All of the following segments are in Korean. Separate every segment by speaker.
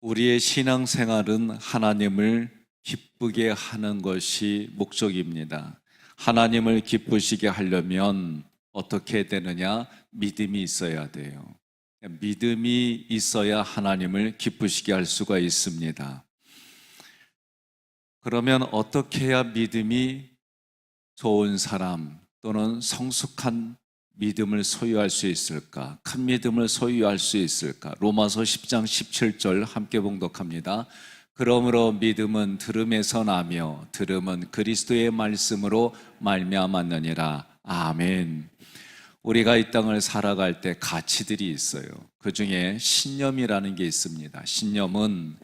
Speaker 1: 우리의 신앙생활은 하나님을 기쁘게 하는 것이 목적입니다. 하나님을 기쁘시게 하려면 어떻게 되느냐? 믿음이 있어야 돼요. 믿음이 있어야 하나님을 기쁘시게 할 수가 있습니다. 그러면 어떻게 해야 믿음이 좋은 사람 또는 성숙한 믿음을 소유할 수 있을까? 큰 믿음을 소유할 수 있을까? 로마서 10장 17절 함께 봉독합니다. 그러므로 믿음은 들음에서 나며 들음은 그리스도의 말씀으로 말미암았느니라. 아멘. 우리가 이 땅을 살아갈 때 가치들이 있어요. 그 중에 신념이라는 게 있습니다. 신념은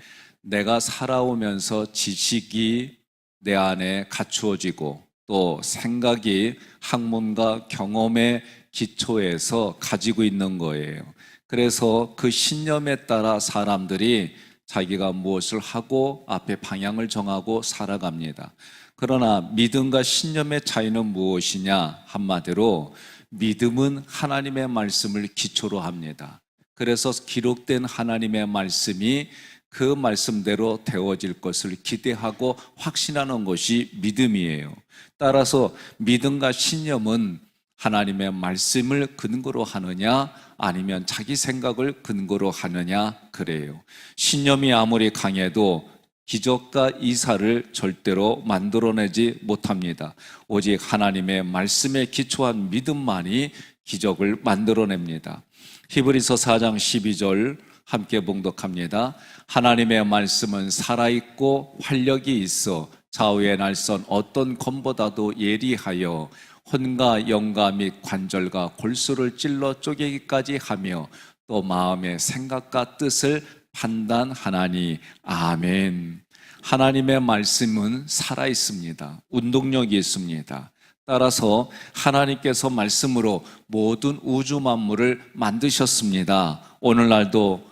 Speaker 1: 내가 살아오면서 지식이 내 안에 갖추어지고 또 생각이 학문과 경험의 기초에서 가지고 있는 거예요. 그래서 그 신념에 따라 사람들이 자기가 무엇을 하고 앞에 방향을 정하고 살아갑니다. 그러나 믿음과 신념의 차이는 무엇이냐? 한마디로 믿음은 하나님의 말씀을 기초로 합니다. 그래서 기록된 하나님의 말씀이 그 말씀대로 되어질 것을 기대하고 확신하는 것이 믿음이에요. 따라서 믿음과 신념은 하나님의 말씀을 근거로 하느냐 아니면 자기 생각을 근거로 하느냐 그래요. 신념이 아무리 강해도 기적과 이사를 절대로 만들어내지 못합니다. 오직 하나님의 말씀에 기초한 믿음만이 기적을 만들어냅니다. 히브리서 4장 12절 함께 봉독합니다. 하나님의 말씀은 살아있고 활력이 있어 좌우의 날선 어떤 검보다도 예리하여 혼과 영과 및 관절과 골수를 찔러 쪼개기까지 하며 또 마음의 생각과 뜻을 판단하나니. 아멘. 하나님의 말씀은 살아있습니다. 운동력이 있습니다. 따라서 하나님께서 말씀으로 모든 우주 만물을 만드셨습니다. 오늘날도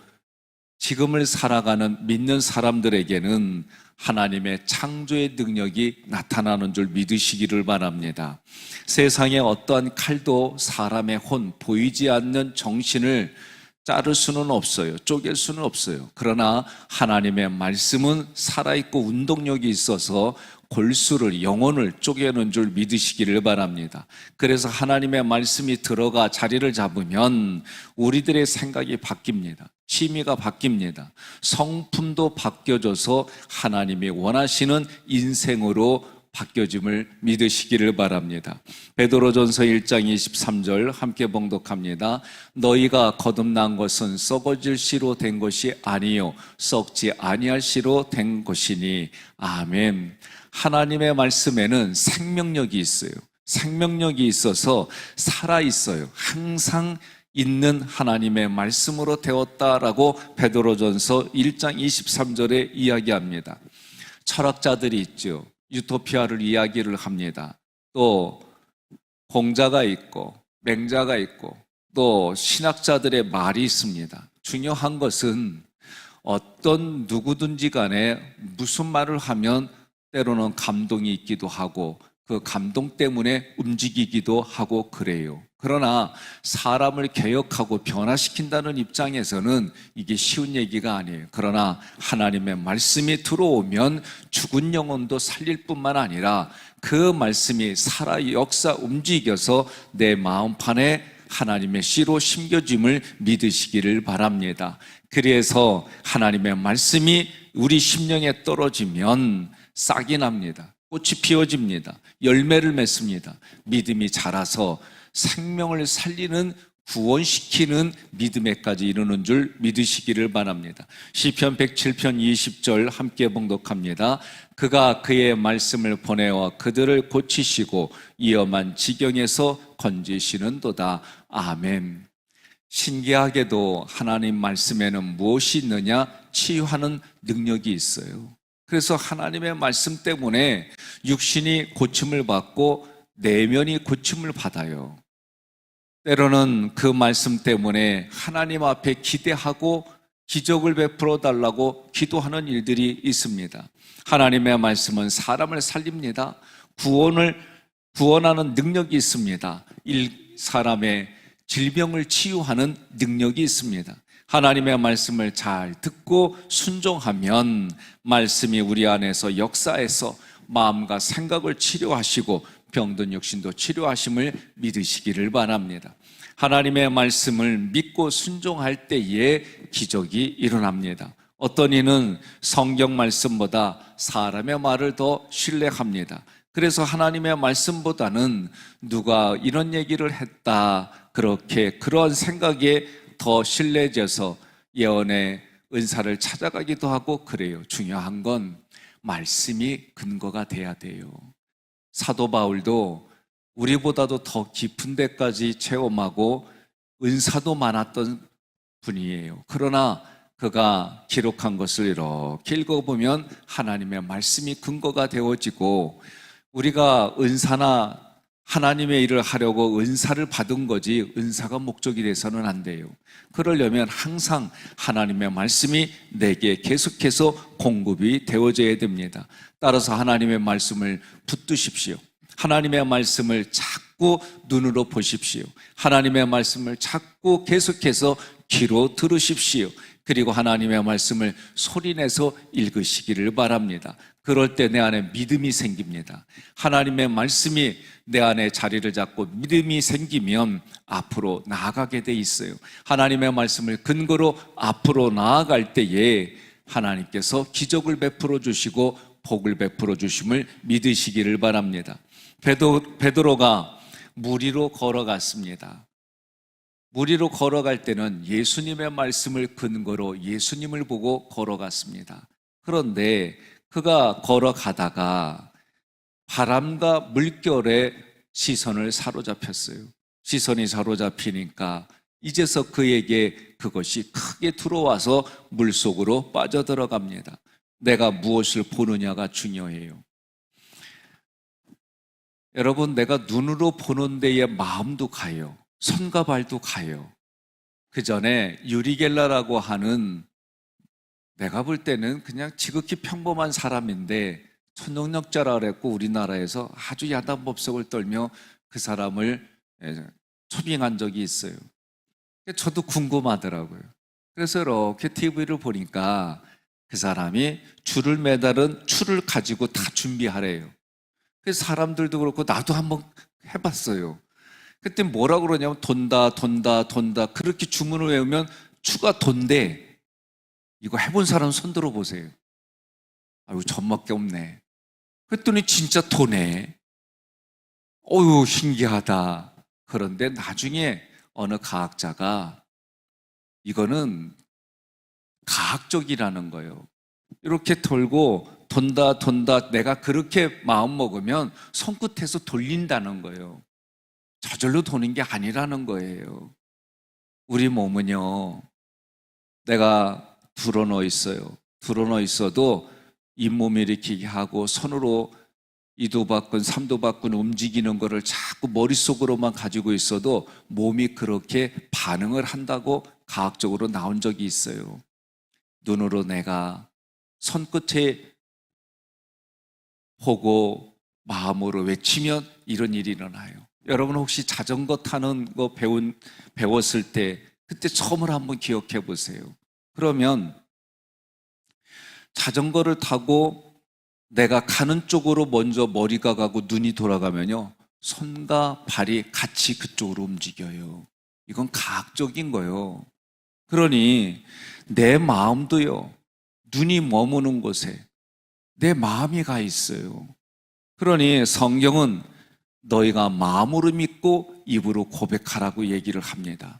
Speaker 1: 지금을 살아가는 믿는 사람들에게는 하나님의 창조의 능력이 나타나는 줄 믿으시기를 바랍니다. 세상의 어떠한 칼도 사람의 혼, 보이지 않는 정신을 자를 수는 없어요. 쪼갤 수는 없어요. 그러나 하나님의 말씀은 살아있고 운동력이 있어서 골수를, 영혼을 쪼개는 줄 믿으시기를 바랍니다. 그래서 하나님의 말씀이 들어가 자리를 잡으면 우리들의 생각이 바뀝니다. 취미가 바뀝니다. 성품도 바뀌어져서 하나님이 원하시는 인생으로 바뀌어짐을 믿으시기를 바랍니다. 베드로전서 1장 23절 함께 봉독합니다. 너희가 거듭난 것은 썩어질 씨로 된 것이 아니요 썩지 아니할 씨로 된 것이니. 아멘. 하나님의 말씀에는 생명력이 있어요. 생명력이 있어서 살아있어요. 항상 있는 하나님의 말씀으로 되었다라고 베드로전서 1장 23절에 이야기합니다. 철학자들이 있죠. 유토피아를 이야기를 합니다. 또 공자가 있고 맹자가 있고 또 신학자들의 말이 있습니다. 중요한 것은 어떤 누구든지 간에 무슨 말을 하면 때로는 감동이 있기도 하고 그 감동 때문에 움직이기도 하고 그래요. 그러나 사람을 개혁하고 변화시킨다는 입장에서는 이게 쉬운 얘기가 아니에요. 그러나 하나님의 말씀이 들어오면 죽은 영혼도 살릴 뿐만 아니라 그 말씀이 살아 역사 움직여서 내 마음판에 하나님의 씨로 심겨짐을 믿으시기를 바랍니다. 그래서 하나님의 말씀이 우리 심령에 떨어지면 싹이 납니다. 꽃이 피어집니다. 열매를 맺습니다. 믿음이 자라서 생명을 살리는 구원시키는 믿음에까지 이르는 줄 믿으시기를 바랍니다. 시편 107편 20절 함께 봉독합니다. 그가 그의 말씀을 보내어 그들을 고치시고 위험한 지경에서 건지시는도다. 아멘. 신기하게도 하나님 말씀에는 무엇이 있느냐? 치유하는 능력이 있어요. 그래서 하나님의 말씀 때문에 육신이 고침을 받고 내면이 고침을 받아요. 때로는 그 말씀 때문에 하나님 앞에 기대하고 기적을 베풀어 달라고 기도하는 일들이 있습니다. 하나님의 말씀은 사람을 살립니다. 구원하는 능력이 있습니다. 사람의 질병을 치유하는 능력이 있습니다. 하나님의 말씀을 잘 듣고 순종하면 말씀이 우리 안에서 역사해서 마음과 생각을 치료하시고 병든 육신도 치료하심을 믿으시기를 바랍니다. 하나님의 말씀을 믿고 순종할 때에 기적이 일어납니다. 어떤 이는 성경 말씀보다 사람의 말을 더 신뢰합니다. 그래서 하나님의 말씀보다는 누가 이런 얘기를 했다, 그런 생각에 더 신뢰져서 예언의 은사를 찾아가기도 하고 그래요. 중요한 건 말씀이 근거가 돼야 돼요. 사도 바울도 우리보다도 더 깊은 데까지 체험하고 은사도 많았던 분이에요. 그러나 그가 기록한 것을 이렇게 읽어보면 하나님의 말씀이 근거가 되어지고, 우리가 은사나 하나님의 일을 하려고 은사를 받은 거지 은사가 목적이 돼서는 안 돼요. 그러려면 항상 하나님의 말씀이 내게 계속해서 공급이 되어져야 됩니다. 따라서 하나님의 말씀을 붙드십시오. 하나님의 말씀을 자꾸 눈으로 보십시오. 하나님의 말씀을 자꾸 계속해서 귀로 들으십시오. 그리고 하나님의 말씀을 소리내서 읽으시기를 바랍니다. 그럴 때 내 안에 믿음이 생깁니다. 하나님의 말씀이 내 안에 자리를 잡고 믿음이 생기면 앞으로 나아가게 돼 있어요. 하나님의 말씀을 근거로 앞으로 나아갈 때에 하나님께서 기적을 베풀어 주시고 복을 베풀어 주심을 믿으시기를 바랍니다. 베드로가 물 위로 걸어갔습니다. 물 위로 걸어갈 때는 예수님의 말씀을 근거로 예수님을 보고 걸어갔습니다. 그런데 그가 걸어가다가 바람과 물결에 시선을 사로잡혔어요. 시선이 사로잡히니까 이제서 그에게 그것이 크게 들어와서 물속으로 빠져들어갑니다. 내가 무엇을 보느냐가 중요해요. 여러분, 내가 눈으로 보는 데에 마음도 가요. 손과 발도 가요. 그 전에 유리겔라라고 하는, 내가 볼 때는 그냥 지극히 평범한 사람인데 초능력자라 그랬고 우리나라에서 아주 야단법석을 떨며 그 사람을 초빙한 적이 있어요. 저도 궁금하더라고요. 그래서 이렇게 TV를 보니까 그 사람이 줄을 매달은 줄을 가지고 다 준비하래요. 그래서 사람들도 그렇고 나도 한번 해봤어요. 그때 뭐라 그러냐면 돈다 그렇게 주문을 외우면 추가 돈대. 이거 해본 사람 손 들어보세요. 아유, 전밖에 없네. 그랬더니 진짜 도네. 어유, 신기하다. 그런데 나중에 어느 과학자가 이거는 과학적이라는 거예요. 이렇게 돌고 돈다 내가 그렇게 마음 먹으면 손끝에서 돌린다는 거예요. 저절로 도는 게 아니라는 거예요. 우리 몸은요, 내가 드러넣어 있어요. 드러넣어 있어도 잇몸 일으키게 하고 손으로 이도박근 삼도박근 움직이는 거를 자꾸 머릿속으로만 가지고 있어도 몸이 그렇게 반응을 한다고 과학적으로 나온 적이 있어요. 눈으로 내가 손끝에 보고 마음으로 외치면 이런 일이 일어나요. 여러분 혹시 자전거 타는 거 배웠을 때 그때 처음으로 한번 기억해 보세요. 그러면 자전거를 타고 내가 가는 쪽으로 먼저 머리가 가고 눈이 돌아가면요, 손과 발이 같이 그쪽으로 움직여요. 이건 과학적인 거예요. 그러니 내 마음도요, 눈이 머무는 곳에 내 마음이 가 있어요. 그러니 성경은 너희가 마음으로 믿고 입으로 고백하라고 얘기를 합니다.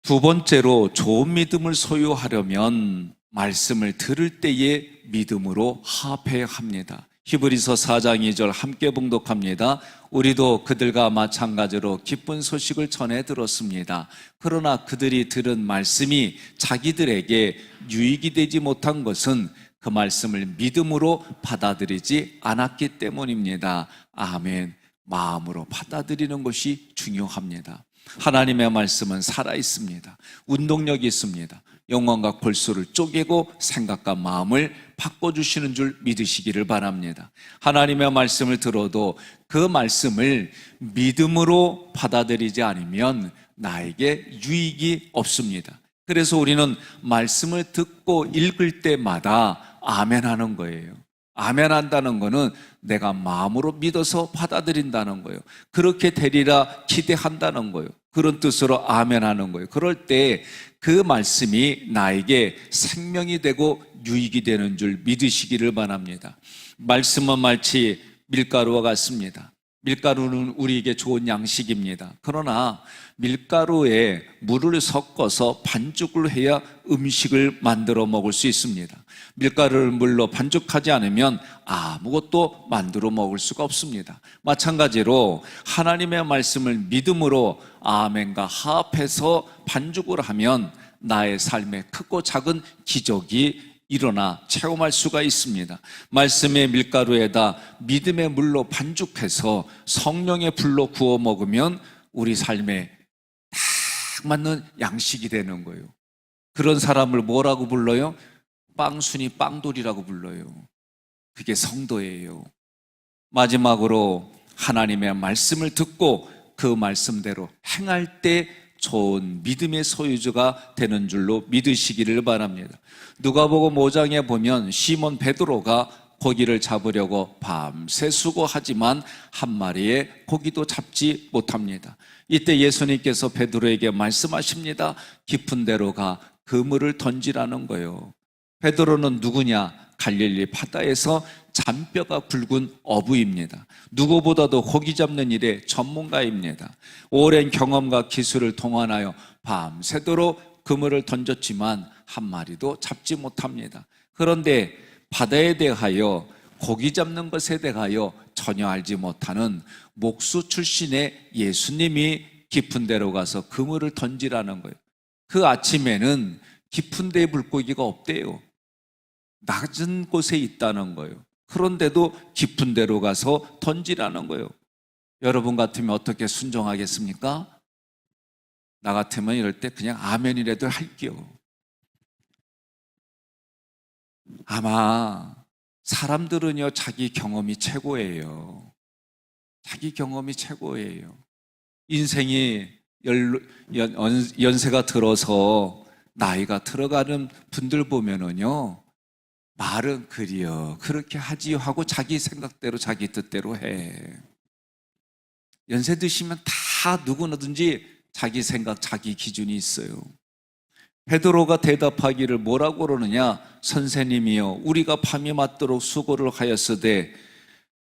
Speaker 1: 두 번째로 좋은 믿음을 소유하려면 말씀을 들을 때에 믿음으로 합해야 합니다. 히브리서 4장 2절 함께 봉독합니다. 우리도 그들과 마찬가지로 기쁜 소식을 전해 들었습니다. 그러나 그들이 들은 말씀이 자기들에게 유익이 되지 못한 것은 그 말씀을 믿음으로 받아들이지 않았기 때문입니다. 아멘. 마음으로 받아들이는 것이 중요합니다. 하나님의 말씀은 살아있습니다. 운동력이 있습니다. 영혼과 골수를 쪼개고 생각과 마음을 바꿔주시는 줄 믿으시기를 바랍니다. 하나님의 말씀을 들어도 그 말씀을 믿음으로 받아들이지 않으면 나에게 유익이 없습니다. 그래서 우리는 말씀을 듣고 읽을 때마다 아멘 하는 거예요. 아멘 한다는 거는 내가 마음으로 믿어서 받아들인다는 거예요. 그렇게 되리라 기대한다는 거예요. 그런 뜻으로 아멘 하는 거예요. 그럴 때 그 말씀이 나에게 생명이 되고 유익이 되는 줄 믿으시기를 바랍니다. 말씀은 마치 밀가루와 같습니다. 밀가루는 우리에게 좋은 양식입니다. 그러나 밀가루에 물을 섞어서 반죽을 해야 음식을 만들어 먹을 수 있습니다. 밀가루를 물로 반죽하지 않으면 아무것도 만들어 먹을 수가 없습니다. 마찬가지로 하나님의 말씀을 믿음으로 아멘과 합해서 반죽을 하면 나의 삶에 크고 작은 기적이 일어나 체험할 수가 있습니다. 말씀의 밀가루에다 믿음의 물로 반죽해서 성령의 불로 구워 먹으면 우리 삶에 딱 맞는 양식이 되는 거예요. 그런 사람을 뭐라고 불러요? 빵순이 빵돌이라고 불러요. 그게 성도예요. 마지막으로 하나님의 말씀을 듣고 그 말씀대로 행할 때 좋은 믿음의 소유주가 되는 줄로 믿으시기를 바랍니다. 누가복음 5장에 보면 시몬 베드로가 고기를 잡으려고 밤새 수고하지만 한 마리의 고기도 잡지 못합니다. 이때 예수님께서 베드로에게 말씀하십니다. 깊은 데로 가 그물을 던지라는 거예요. 베드로는 누구냐? 갈릴리 바다에서 잔뼈가 굵은 어부입니다. 누구보다도 고기 잡는 일에 전문가입니다. 오랜 경험과 기술을 동원하여 밤새도록 그물을 던졌지만 한 마리도 잡지 못합니다. 그런데 바다에 대하여 고기 잡는 것에 대하여 전혀 알지 못하는 목수 출신의 예수님이 깊은 데로 가서 그물을 던지라는 거예요. 그 아침에는 깊은 데에 물고기가 없대요. 낮은 곳에 있다는 거예요. 그런데도 깊은 데로 가서 던지라는 거예요. 여러분 같으면 어떻게 순종하겠습니까? 나 같으면 이럴 때 그냥 아멘이라도 할게요. 아마 사람들은요, 자기 경험이 최고예요. 자기 경험이 최고예요. 인생이 연세가 들어서 나이가 들어가는 분들 보면은요, 말은 그리요, 그렇게 하지요 하고 자기 생각대로 자기 뜻대로 해. 연세 드시면 다 누구든지 자기 생각, 자기 기준이 있어요. 베드로가 대답하기를 뭐라고 그러느냐? 선생님이여, 우리가 밤이 맞도록 수고를 하였으되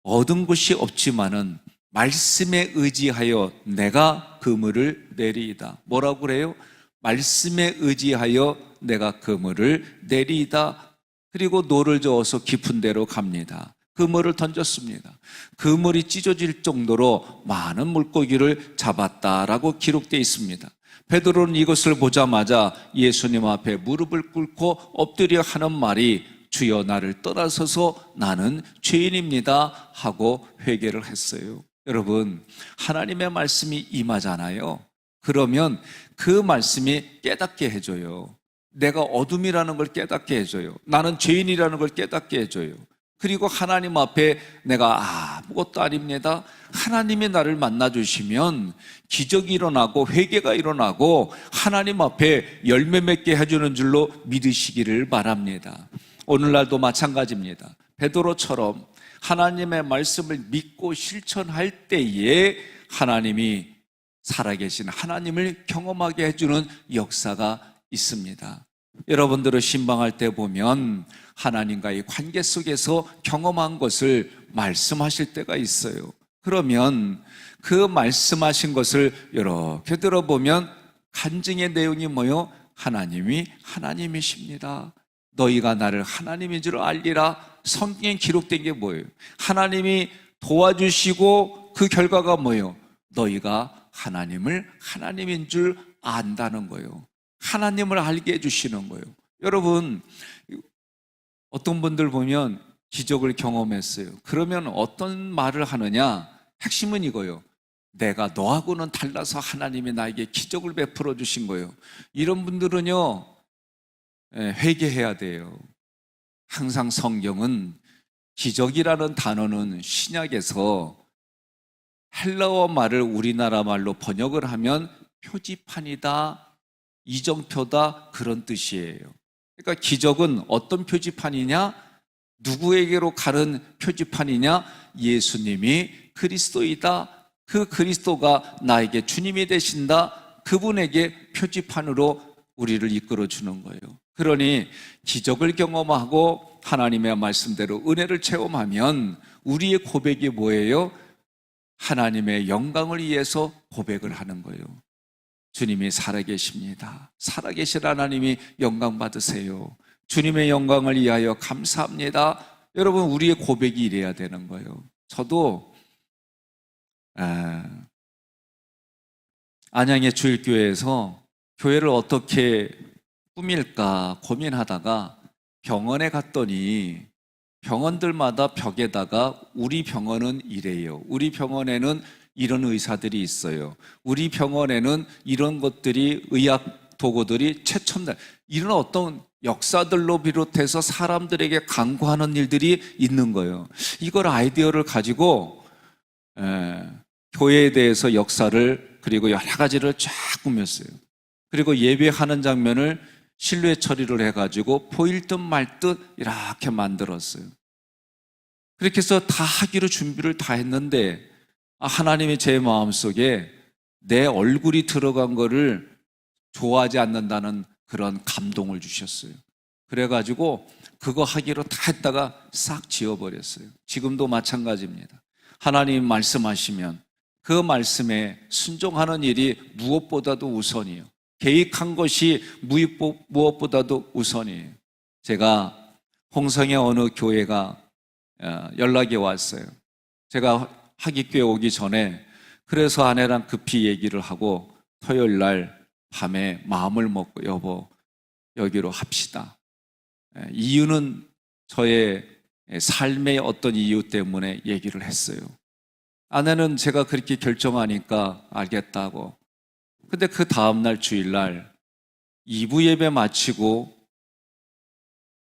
Speaker 1: 얻은 것이 없지만은 말씀에 의지하여 내가 그물을 내리이다. 뭐라고 그래요? 말씀에 의지하여 내가 그물을 내리이다. 그리고 노를 저어서 깊은 데로 갑니다. 그물을 던졌습니다. 그물이 찢어질 정도로 많은 물고기를 잡았다라고 기록되어 있습니다. 베드로는 이것을 보자마자 예수님 앞에 무릎을 꿇고 엎드려 하는 말이 주여 나를 떠나서서 나는 죄인입니다 하고 회개를 했어요. 여러분, 하나님의 말씀이 임하잖아요. 그러면 그 말씀이 깨닫게 해줘요. 내가 어둠이라는 걸 깨닫게 해줘요. 나는 죄인이라는 걸 깨닫게 해줘요. 그리고 하나님 앞에 내가 아무것도 아닙니다. 하나님이 나를 만나주시면 기적이 일어나고 회개가 일어나고 하나님 앞에 열매 맺게 해주는 줄로 믿으시기를 바랍니다. 오늘날도 마찬가지입니다. 베드로처럼 하나님의 말씀을 믿고 실천할 때에 하나님이 살아계신 하나님을 경험하게 해주는 역사가 있습니다. 여러분들을 신방할 때 보면 하나님과의 관계 속에서 경험한 것을 말씀하실 때가 있어요. 그러면 그 말씀하신 것을 이렇게 들어보면 간증의 내용이 뭐요? 하나님이 하나님이십니다. 너희가 나를 하나님인 줄 알리라. 성경에 기록된 게 뭐예요? 하나님이 도와주시고 그 결과가 뭐예요? 너희가 하나님을 하나님인 줄 안다는 거예요. 하나님을 알게 해주시는 거예요. 여러분, 어떤 분들 보면 기적을 경험했어요. 그러면 어떤 말을 하느냐? 핵심은 이거예요. 내가 너하고는 달라서 하나님이 나에게 기적을 베풀어 주신 거예요. 이런 분들은요, 회개해야 돼요. 항상 성경은 기적이라는 단어는 신약에서 헬라어 말을 우리나라 말로 번역을 하면 표지판이다, 이정표다, 그런 뜻이에요. 그러니까 기적은 어떤 표지판이냐? 누구에게로 가는 표지판이냐? 예수님이 그리스도이다, 그 그리스도가 나에게 주님이 되신다, 그분에게 표지판으로 우리를 이끌어 주는 거예요. 그러니 기적을 경험하고 하나님의 말씀대로 은혜를 체험하면 우리의 고백이 뭐예요? 하나님의 영광을 위해서 고백을 하는 거예요. 주님이 살아계십니다. 살아계신 하나님이 영광 받으세요. 주님의 영광을 위하여 감사합니다. 여러분, 우리의 고백이 이래야 되는 거예요. 저도 안양의 주일교회에서 교회를 어떻게 꾸밀까 고민하다가 병원에 갔더니 병원들마다 벽에다가 우리 병원은 이래요, 우리 병원에는 이런 의사들이 있어요, 우리 병원에는 이런 것들이, 의학 도구들이 최첨단, 이런 어떤 역사들로 비롯해서 사람들에게 강구하는 일들이 있는 거예요. 이걸 아이디어를 가지고 교회에 대해서 역사를, 그리고 여러 가지를 쫙 꾸몄어요. 그리고 예배하는 장면을 실루엣 처리를 해가지고 보일 듯 말 듯 이렇게 만들었어요. 그렇게 해서 다 하기로 준비를 다 했는데 하나님이 제 마음속에 내 얼굴이 들어간 거를 좋아하지 않는다는 그런 감동을 주셨어요. 그래가지고 그거 하기로 다 했다가 싹 지워버렸어요. 지금도 마찬가지입니다. 하나님 말씀하시면 그 말씀에 순종하는 일이 무엇보다도 우선이에요. 계획한 것이 무엇보다도 우선이에요. 제가 홍성의 어느 교회가 연락이 왔어요. 제가 하기교회 오기 전에, 그래서 아내랑 급히 얘기를 하고 토요일 날 밤에 마음을 먹고 여보, 여기로 합시다. 이유는 저의 삶의 어떤 이유 때문에 얘기를 했어요. 아내는 제가 그렇게 결정하니까 알겠다고. 근데 그 다음날 주일날 2부 예배 마치고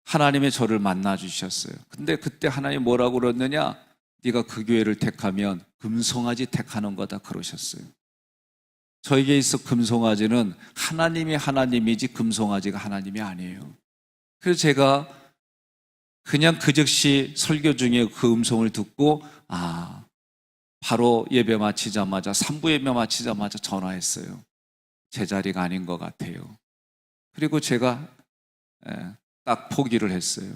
Speaker 1: 하나님의 저를 만나 주셨어요. 근데 그때 하나님 뭐라고 그랬느냐? 네가 그 교회를 택하면 금송아지 택하는 거다 그러셨어요. 저에게 있어 금송아지는 하나님이 하나님이지 금송아지가 하나님이 아니에요. 그래서 제가 그냥 그 즉시 설교 중에 그 음성을 듣고 바로 예배 마치자마자 3부 예배 마치자마자 전화했어요. 제 자리가 아닌 것 같아요. 그리고 제가 딱 포기를 했어요.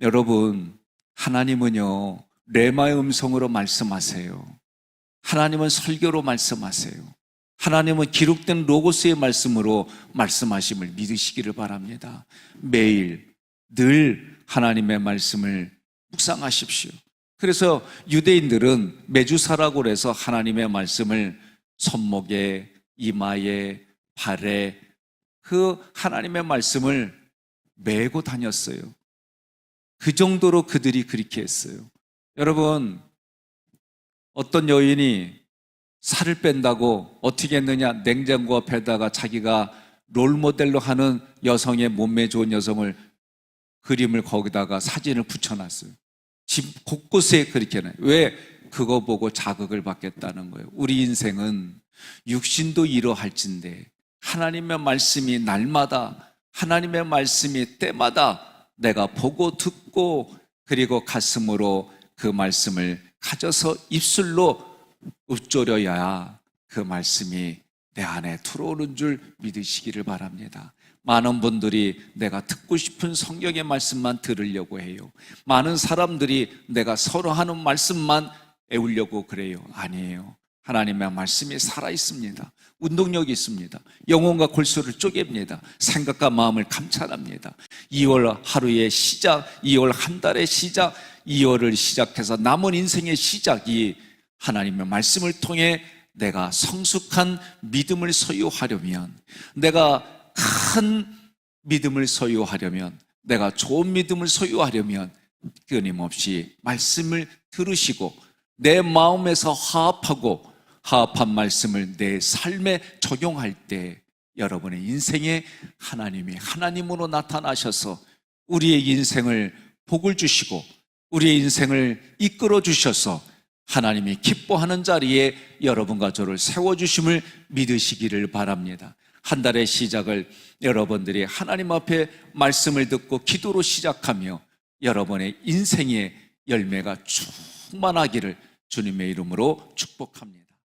Speaker 1: 여러분, 하나님은요 레마의 음성으로 말씀하세요. 하나님은 설교로 말씀하세요. 하나님은 기록된 로고스의 말씀으로 말씀하심을 믿으시기를 바랍니다. 매일 늘 하나님의 말씀을 묵상하십시오. 그래서 유대인들은 메주사라고 해서 하나님의 말씀을 손목에, 이마에, 발에 그 하나님의 말씀을 메고 다녔어요. 그 정도로 그들이 그렇게 했어요. 여러분, 어떤 여인이 살을 뺀다고 어떻게 했느냐? 냉장고 앞에다가 자기가 롤모델로 하는 여성의 몸매 좋은 여성을 그림을 거기다가 사진을 붙여놨어요. 집 곳곳에 그렇게 해놔요. 왜? 그거 보고 자극을 받겠다는 거예요. 우리 인생은 육신도 이러할진데 하나님의 말씀이 날마다, 하나님의 말씀이 때마다 내가 보고 듣고 그리고 가슴으로 그 말씀을 가져서 입술로 읊조려야 그 말씀이 내 안에 들어오는 줄 믿으시기를 바랍니다. 많은 분들이 내가 듣고 싶은 성경의 말씀만 들으려고 해요. 많은 사람들이 내가 서로 하는 말씀만 애우려고 그래요. 아니에요. 하나님의 말씀이 살아있습니다. 운동력이 있습니다. 영혼과 골수를 쪼갭니다. 생각과 마음을 감찰합니다. 2월 하루의 시작, 2월 한 달의 시작, 2월을 시작해서 남은 인생의 시작이 하나님의 말씀을 통해 내가 성숙한 믿음을 소유하려면, 내가 큰 믿음을 소유하려면, 내가 좋은 믿음을 소유하려면 끊임없이 말씀을 들으시고 내 마음에서 화합한 말씀을 내 삶에 적용할 때 여러분의 인생에 하나님이 하나님으로 나타나셔서 우리의 인생을 복을 주시고 우리의 인생을 이끌어 주셔서 하나님이 기뻐하는 자리에 여러분과 저를 세워주심을 믿으시기를 바랍니다. 한 달의 시작을 여러분들이 하나님 앞에 말씀을 듣고 기도로 시작하며 여러분의 인생의 열매가 충만하기를 주님의 이름으로 축복합니다.